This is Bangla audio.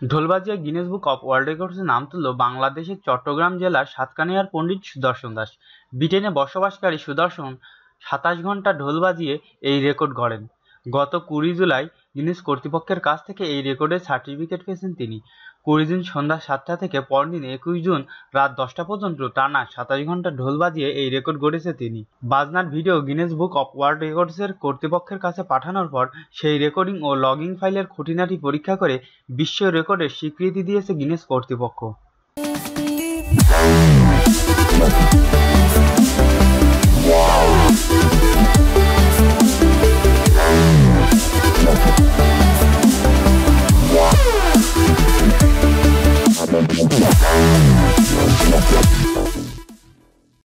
ঢোল বাজিয়ে গিনেস বুক অব ওয়ার্ল্ড রেকর্ডসে নাম তুলল বাংলাদেশের চট্টগ্রাম জেলার সাতকানিয়ার পণ্ডিত সুদর্শন দাস। ব্রিটেনে বসবাসকারী সুদর্শন ২৭ ঘণ্টা ঢোল বাজিয়ে এই রেকর্ড গড়েন। গত ২০ জুলাই গিনেস কর্তৃপক্ষের কাছ থেকে এই রেকর্ডের সার্টিফিকেট পেয়েছেন তিনি। ২০ জুন সন্ধ্যা ৭টা থেকে পরদিন ২১ জুন রাত ১০টা পর্যন্ত টানা ২৭ ঘণ্টা ঢোল বাজিয়ে এই রেকর্ড গড়েছে তিনি। বাজনার video Guinness book of world রেকর্ডসের কর্তৃপক্ষের কাছে পাঠানোর পর সেই রেকর্ডিং ও লগিং ফাইলের খুঁটিনাটি পরীক্ষা করে বিশ্ব রেকর্ডের স্বীকৃতি দিয়েছে গিনেস কর্তৃপক্ষ।